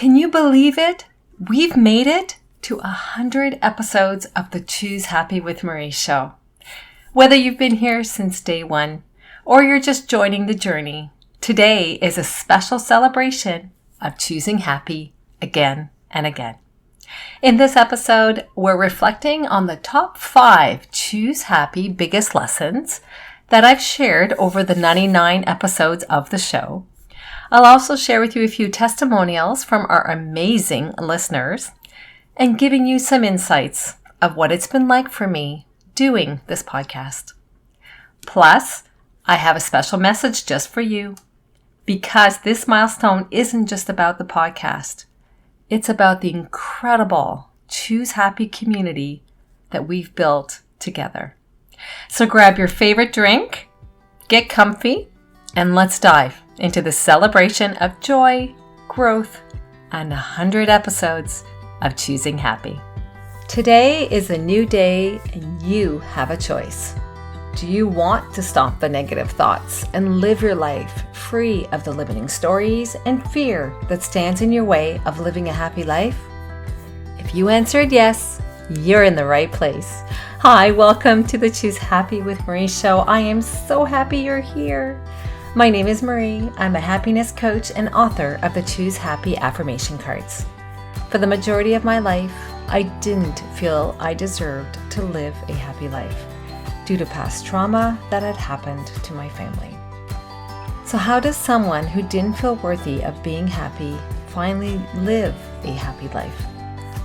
Can you believe it? We've made it to 100 episodes of the Choose Happy with Marie show. Whether you've been here since day one or you're just joining the journey, today is a special celebration of choosing happy again and again. In this episode, we're reflecting on the top 5 Choose Happy biggest lessons that I've shared over the 99 episodes of the show. I'll also share with you a few testimonials from our amazing listeners and giving you some insights of what it's been like for me doing this podcast. Plus, I have a special message just for you because this milestone isn't just about the podcast. It's about the incredible Choose Happy community that we've built together. So grab your favorite drink, get comfy, and let's dive into the celebration of joy, growth, and 100 episodes of Choosing Happy. Today is a new day and you have a choice. Do you want to stop the negative thoughts and live your life free of the limiting stories and fear that stands in your way of living a happy life? If you answered yes, you're in the right place. Hi, welcome to the Choose Happy with Marie show. I am so happy you're here. My name is Marie. I'm a happiness coach and author of the Choose Happy affirmation cards. For the majority of my life, I didn't feel I deserved to live a happy life due to past trauma that had happened to my family. So how does someone who didn't feel worthy of being happy finally live a happy life?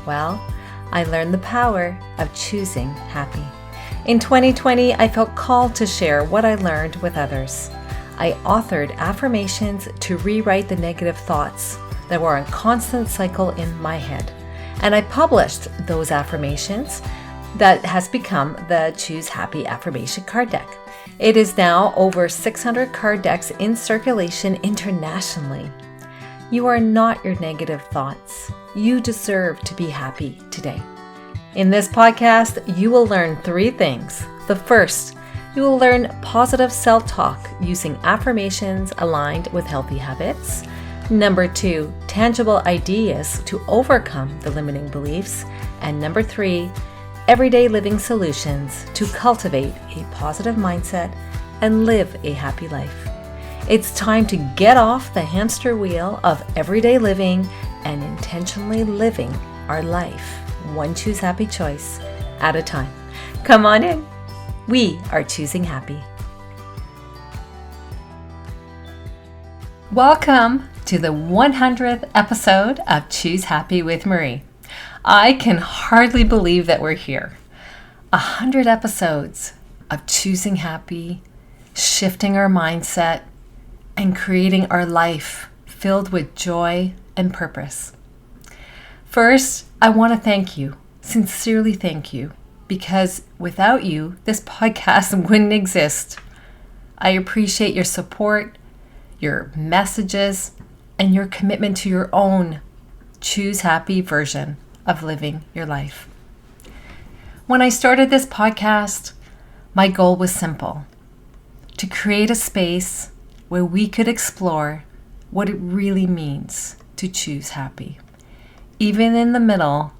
Well, I learned the power of choosing happy. In 2020, I felt called to share what I learned with others. I authored affirmations to rewrite the negative thoughts that were a constant cycle in my head. And I published those affirmations that has become the Choose Happy affirmation card deck. It is now over 600 card decks in circulation internationally. You are not your negative thoughts. You deserve to be happy today. In this podcast, you will learn 3 things. The first, you will learn positive self-talk using affirmations aligned with healthy habits. Number 2, tangible ideas to overcome the limiting beliefs. And number 3, everyday living solutions to cultivate a positive mindset and live a happy life. It's time to get off the hamster wheel of everyday living and intentionally living our life, one Choose Happy choice at a time. Come on in. We are choosing happy. Welcome to the 100th episode of Choose Happy with Marie. I can hardly believe that we're here. 100 episodes of choosing happy, shifting our mindset, and creating our life filled with joy and purpose. First, I want to thank you, sincerely thank you, because without you, this podcast wouldn't exist. I appreciate your support, your messages, and your commitment to your own Choose Happy version of living your life. When I started this podcast, my goal was simple: to create a space where we could explore what it really means to choose happy, even in the middle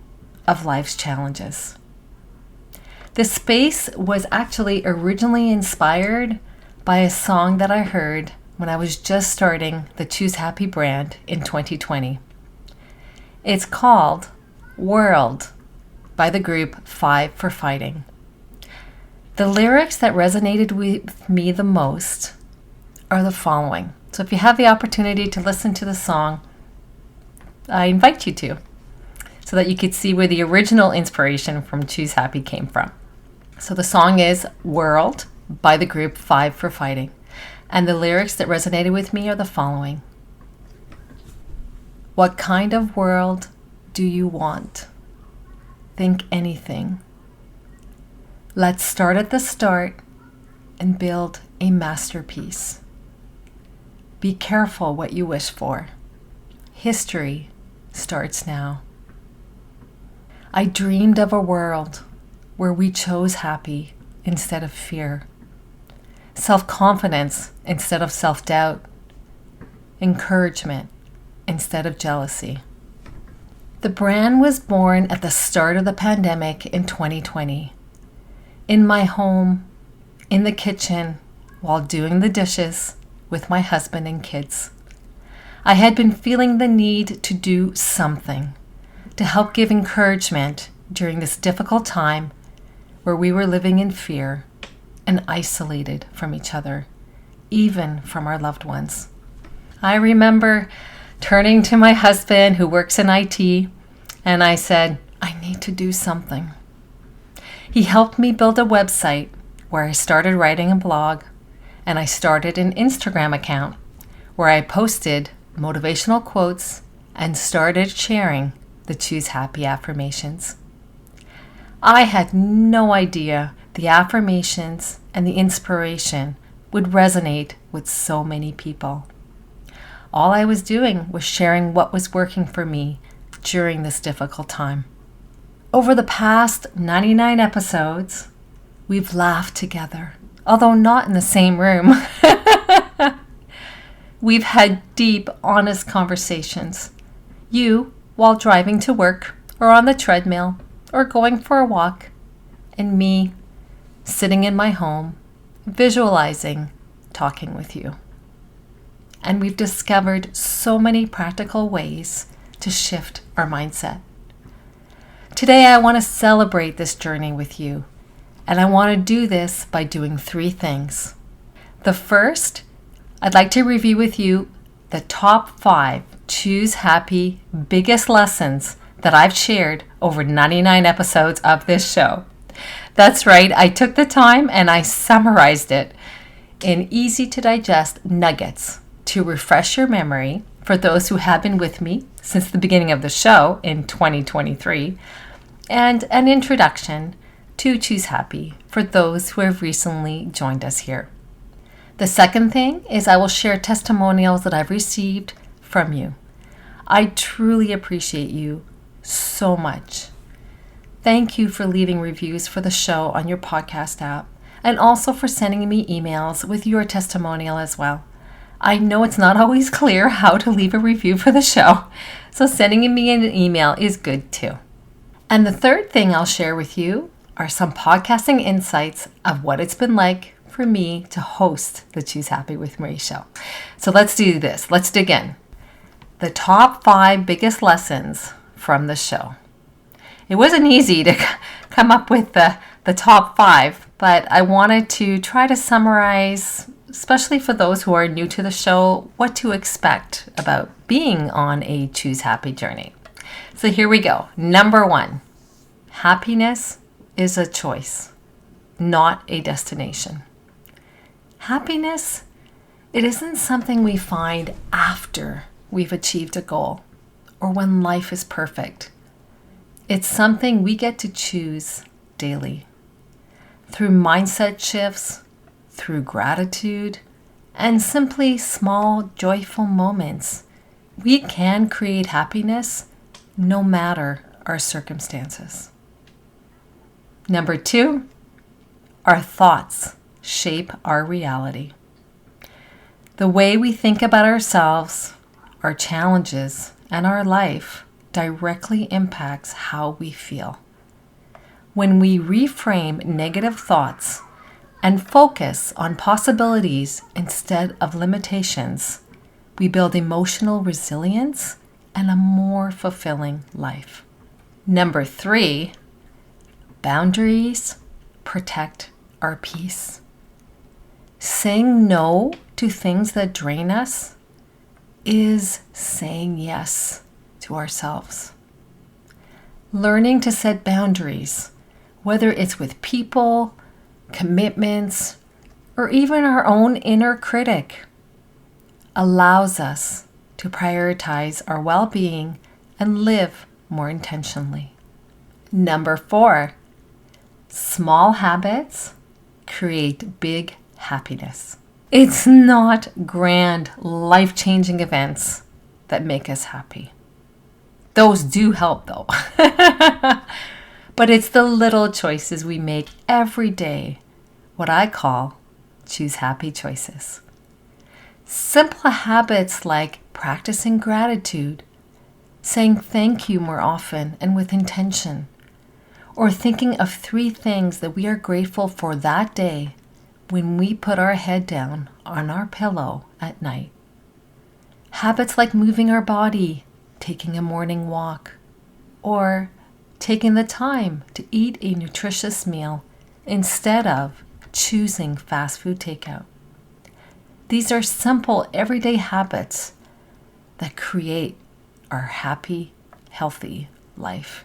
of life's challenges. This space was actually originally inspired by a song that I heard when I was just starting the Choose Happy brand in 2020. It's called World by the group 5 for Fighting. The lyrics that resonated with me the most are the following. So if you have the opportunity to listen to the song, I invite you to, so that you could see where the original inspiration from Choose Happy came from. So the song is World by the group 5 for Fighting. And the lyrics that resonated with me are the following. What kind of world do you want? Think anything. Let's start at the start and build a masterpiece. Be careful what you wish for. History starts now. I dreamed of a world where we chose happy instead of fear, self-confidence instead of self-doubt, encouragement instead of jealousy. The brand was born at the start of the pandemic in 2020. In my home, in the kitchen, while doing the dishes with my husband and kids. I had been feeling the need to do something to help give encouragement during this difficult time where we were living in fear and isolated from each other, even from our loved ones. I remember turning to my husband who works in IT, and I said, I need to do something. He helped me build a website where I started writing a blog, and I started an Instagram account where I posted motivational quotes and started sharing the Choose Happy affirmations. I had no idea the affirmations and the inspiration would resonate with so many people. All I was doing was sharing what was working for me during this difficult time. Over the past 99 episodes, we've laughed together, although not in the same room. We've had deep, honest conversations. You, while driving to work, or on the treadmill, or going for a walk, and me, sitting in my home, visualizing, talking with you. And we've discovered so many practical ways to shift our mindset. Today, I want to celebrate this journey with you, and I want to do this by doing 3 things. The first, I'd like to review with you the top 5 Choose Happy biggest lessons that I've shared over 99 episodes of this show. That's right, I took the time and I summarized it in easy to digest nuggets to refresh your memory for those who have been with me since the beginning of the show in 2023, and an introduction to Choose Happy for those who have recently joined us here. The second thing is I will share testimonials that I've received from you. I truly appreciate you so much. Thank you for leaving reviews for the show on your podcast app, and also for sending me emails with your testimonial as well. I know it's not always clear how to leave a review for the show, so sending me an email is good too. And the third thing I'll share with you are some podcasting insights of what it's been like for me to host the Choose Happy with Marie show. So let's do this. Let's dig in. The top 5 biggest lessons from the show. It wasn't easy to come up with the top 5, but I wanted to try to summarize, especially for those who are new to the show, what to expect about being on a Choose Happy journey. So here we go. Number 1, happiness is a choice, not a destination. Happiness, it isn't something we find after we've achieved a goal or when life is perfect. It's something we get to choose daily. Through mindset shifts, through gratitude, and simply small, joyful moments, we can create happiness no matter our circumstances. Number 2, our thoughts shape our reality. The way we think about ourselves, our challenges, and our life directly impacts how we feel. When we reframe negative thoughts and focus on possibilities instead of limitations, we build emotional resilience and a more fulfilling life. Number 3, boundaries protect our peace. Saying no to things that drain us is saying yes to ourselves. Learning to set boundaries, whether it's with people, commitments, or even our own inner critic, allows us to prioritize our well-being and live more intentionally. Number 4, small habits create big happiness. It's not grand, life-changing events that make us happy. Those do help though. But it's the little choices we make every day, what I call choose happy choices. Simple habits like practicing gratitude, saying thank you more often and with intention, or thinking of 3 things that we are grateful for that day when we put our head down on our pillow at night. Habits like moving our body, taking a morning walk, or taking the time to eat a nutritious meal instead of choosing fast food takeout. These are simple, everyday habits that create our happy, healthy life.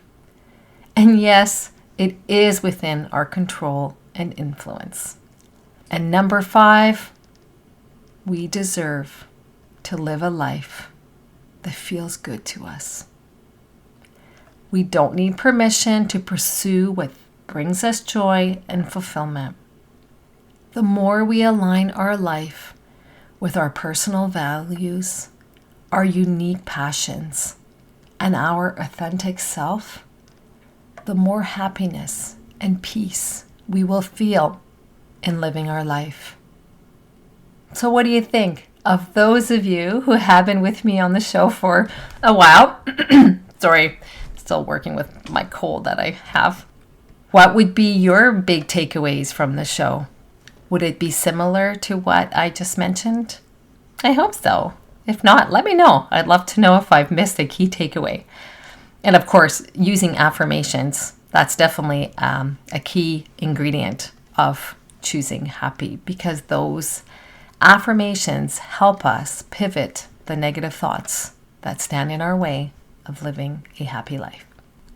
And yes, it is within our control and influence. And number 5, we deserve to live a life that feels good to us. We don't need permission to pursue what brings us joy and fulfillment. The more we align our life with our personal values, our unique passions, and our authentic self, the more happiness and peace we will feel in living our life. So what do you think of those of you who have been with me on the show for a while? Sorry, still working with my cold that I have. What would be your big takeaways from the show? Would it be similar to what I just mentioned? I hope so. If not, let me know. I'd love to know if I've missed a key takeaway. And of course, using affirmations, that's definitely a key ingredient of choosing happy, because those affirmations help us pivot the negative thoughts that stand in our way of living a happy life.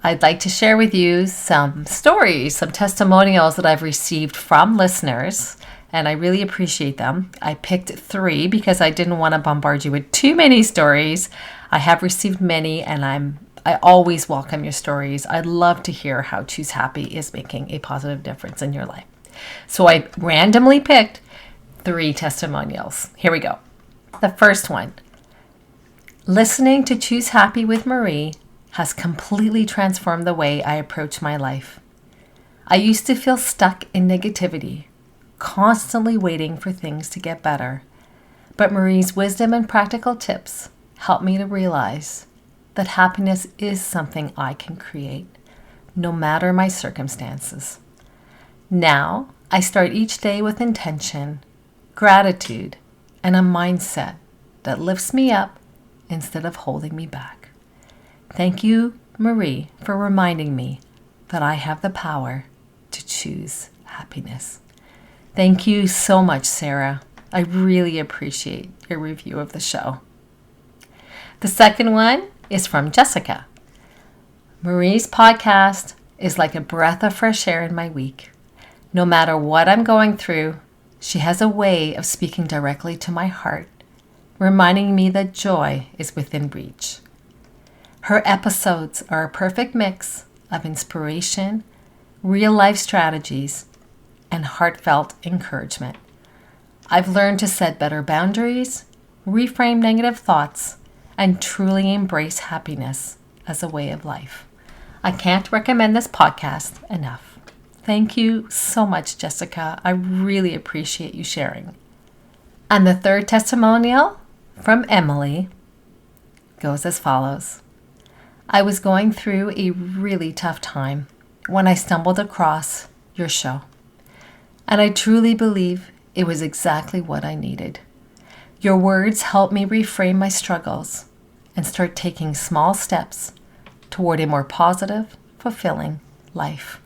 I'd like to share with you some stories, some testimonials that I've received from listeners, and I really appreciate them. I picked 3 because I didn't want to bombard you with too many stories. I have received many, and I always welcome your stories. I'd love to hear how Choose Happy is making a positive difference in your life. So I randomly picked 3 testimonials. Here we go. The first one. Listening to Choose Happy with Marie has completely transformed the way I approach my life. I used to feel stuck in negativity, constantly waiting for things to get better. But Marie's wisdom and practical tips helped me to realize that happiness is something I can create, no matter my circumstances. Now, I start each day with intention, gratitude, and a mindset that lifts me up instead of holding me back. Thank you, Marie, for reminding me that I have the power to choose happiness. Thank you so much, Sarah. I really appreciate your review of the show. The second one is from Jessica. Marie's podcast is like a breath of fresh air in my week. No matter what I'm going through, she has a way of speaking directly to my heart, reminding me that joy is within reach. Her episodes are a perfect mix of inspiration, real-life strategies, and heartfelt encouragement. I've learned to set better boundaries, reframe negative thoughts, and truly embrace happiness as a way of life. I can't recommend this podcast enough. Thank you so much, Jessica. I really appreciate you sharing. And the third testimonial from Emily goes as follows. I was going through a really tough time when I stumbled across your show. And I truly believe it was exactly what I needed. Your words helped me reframe my struggles and start taking small steps toward a more positive, fulfilling life.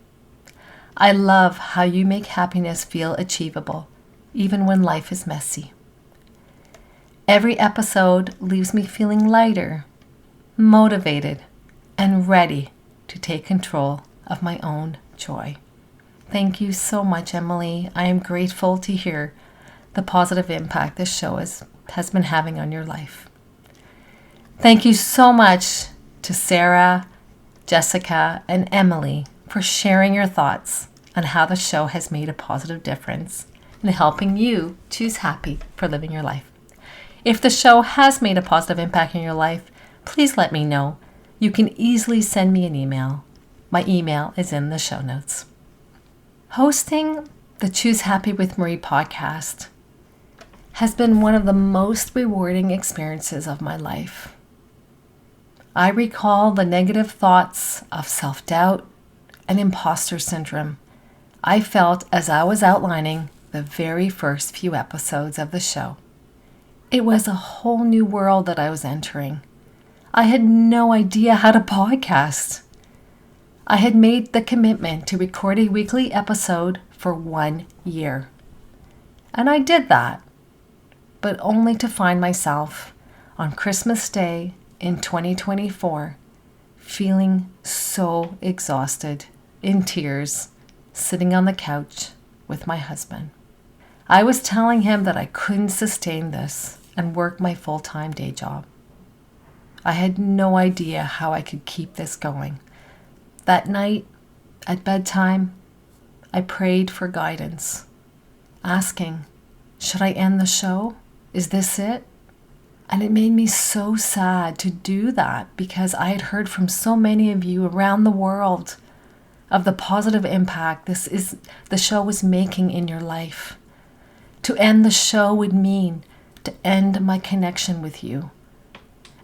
I love how you make happiness feel achievable, even when life is messy. Every episode leaves me feeling lighter, motivated, and ready to take control of my own joy. Thank you so much, Emily. I am grateful to hear the positive impact this show has been having on your life. Thank you so much to Sarah, Jessica, and Emily for sharing your thoughts on how the show has made a positive difference in helping you choose happy for living your life. If the show has made a positive impact in your life, please let me know. You can easily send me an email. My email is in the show notes. Hosting the Choose Happy with Marie podcast has been one of the most rewarding experiences of my life. I recall the negative thoughts of self-doubt and imposter syndrome I felt as I was outlining the very first few episodes of the show. It was a whole new world that I was entering. I had no idea how to podcast. I had made the commitment to record a weekly episode for 1 year. And I did that, but only to find myself on Christmas Day in 2024 feeling so exhausted, in tears, sitting on the couch with my husband. I was telling him that I couldn't sustain this and work my full-time day job. I had no idea how I could keep this going. That night, at bedtime, I prayed for guidance, asking, should I end the show? Is this it? And it made me so sad to do that because I had heard from so many of you around the world of the positive impact the show was making in your life. To end the show would mean to end my connection with you.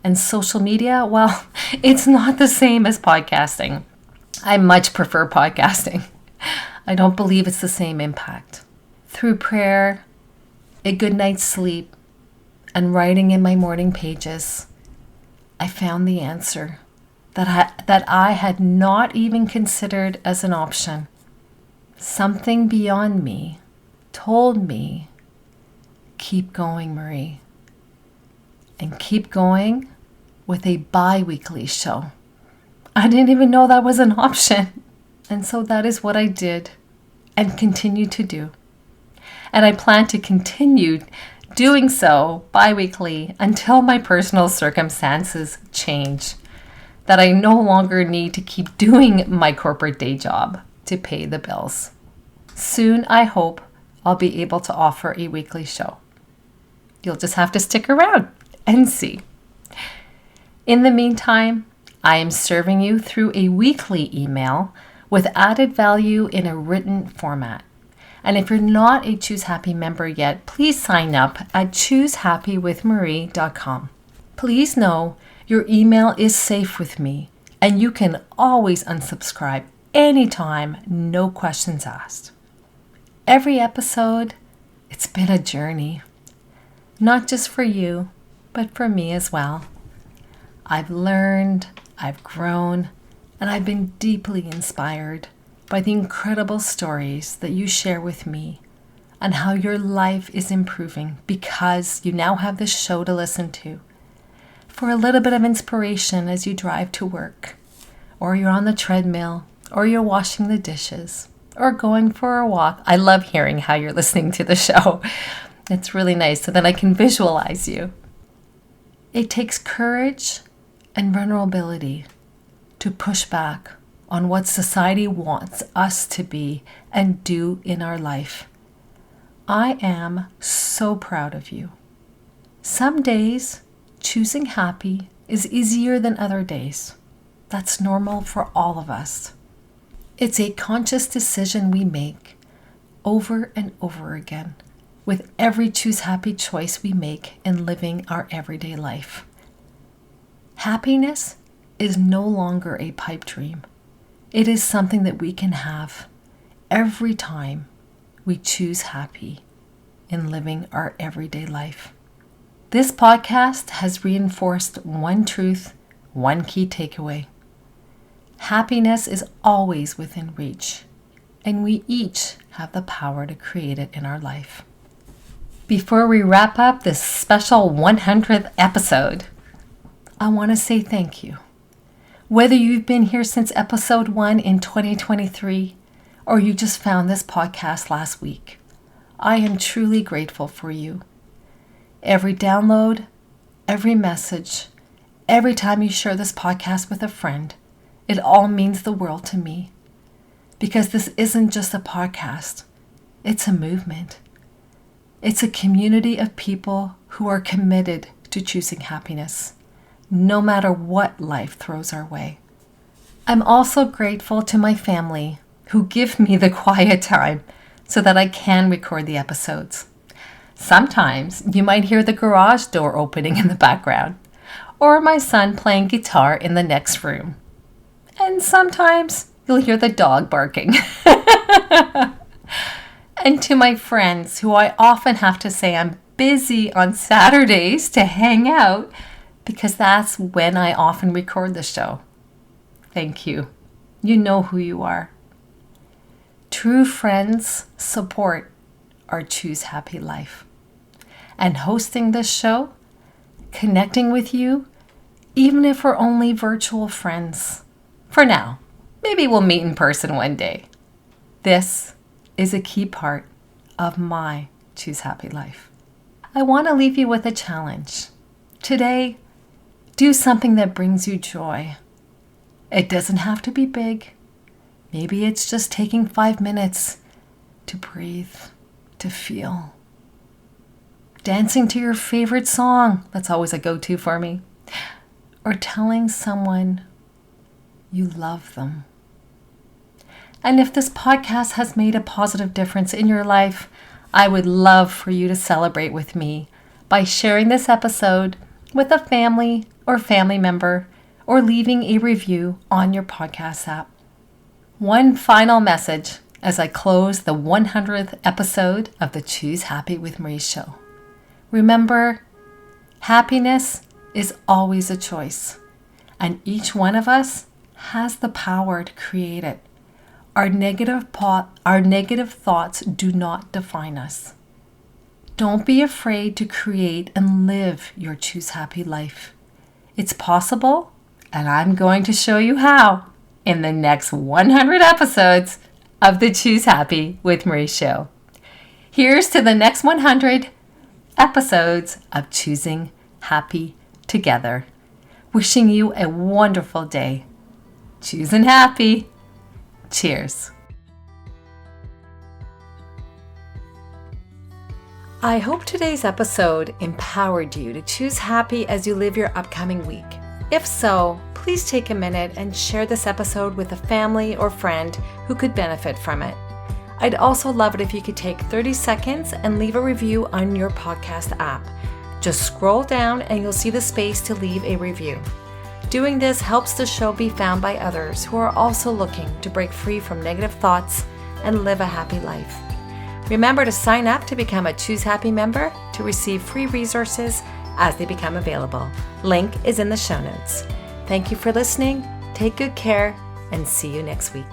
And social media, well, it's not the same as podcasting. I much prefer podcasting. I don't believe it's the same impact. Through prayer, a good night's sleep, and writing in my morning pages, I found the answer that I had not even considered as an option. Something beyond me told me, keep going, Marie. And keep going with a bi-weekly show. I didn't even know that was an option. And so that is what I did and continue to do. And I plan to continue doing so bi-weekly until my personal circumstances change, that I no longer need to keep doing my corporate day job to pay the bills. Soon, I hope I'll be able to offer a weekly show. You'll just have to stick around and see. In the meantime, I am serving you through a weekly email with added value in a written format. And if you're not a Choose Happy member yet, please sign up at choosehappywithmarie.com. Please know your email is safe with me, and you can always unsubscribe anytime, no questions asked. Every episode, it's been a journey, not just for you, but for me as well. I've learned, I've grown, and I've been deeply inspired by the incredible stories that you share with me and how your life is improving because you now have this show to listen to. For a little bit of inspiration as you drive to work, or you're on the treadmill, or you're washing the dishes, or going for a walk. I love hearing how you're listening to the show. It's really nice so that I can visualize you. It takes courage and vulnerability to push back on what society wants us to be and do in our life. I am so proud of you. Some days, choosing happy is easier than other days. That's normal for all of us. It's a conscious decision we make over and over again with every choose happy choice we make in living our everyday life. Happiness is no longer a pipe dream. It is something that we can have every time we choose happy in living our everyday life. This podcast has reinforced one truth, one key takeaway. Happiness is always within reach, and we each have the power to create it in our life. Before we wrap up this special 100th episode, I want to say thank you. Whether you've been here since episode 1 in 2023 or you just found this podcast last week, I am truly grateful for you. Every download, every message, every time you share this podcast with a friend, it all means the world to me. Because this isn't just a podcast, it's a movement. It's a community of people who are committed to choosing happiness, no matter what life throws our way. I'm also grateful to my family who give me the quiet time so that I can record the episodes. Sometimes you might hear the garage door opening in the background, or my son playing guitar in the next room. And sometimes you'll hear the dog barking. And to my friends who I often have to say I'm busy on Saturdays to hang out because that's when I often record the show. Thank you. You know who you are. True friends support our Choose Happy life. And hosting this show, connecting with you, even if we're only virtual friends. For now, maybe we'll meet in person one day. This is a key part of my Choose Happy life. I want to leave you with a challenge. Today, do something that brings you joy. It doesn't have to be big. Maybe it's just taking 5 minutes to breathe, to feel. Dancing to your favorite song, that's always a go-to for me. Or telling someone you love them. And if this podcast has made a positive difference in your life, I would love for you to celebrate with me by sharing this episode with a family or family member or leaving a review on your podcast app. One final message as I close the 100th episode of the Choose Happy with Marie show. Remember, happiness is always a choice, and each one of us has the power to create it. Our negative thoughts do not define us. Don't be afraid to create and live your Choose Happy life. It's possible, and I'm going to show you how in the next 100 episodes of the Choose Happy with Marie show. Here's to the next 100 episodes of Choosing Happy together. Wishing you a wonderful day. Choosing happy. Cheers. I hope today's episode empowered you to choose happy as you live your upcoming week. If so, please take a minute and share this episode with a family or friend who could benefit from it. I'd also love it if you could take 30 seconds and leave a review on your podcast app. Just scroll down and you'll see the space to leave a review. Doing this helps the show be found by others who are also looking to break free from negative thoughts and live a happy life. Remember to sign up to become a Choose Happy member to receive free resources as they become available. Link is in the show notes. Thank you for listening. Take good care and see you next week.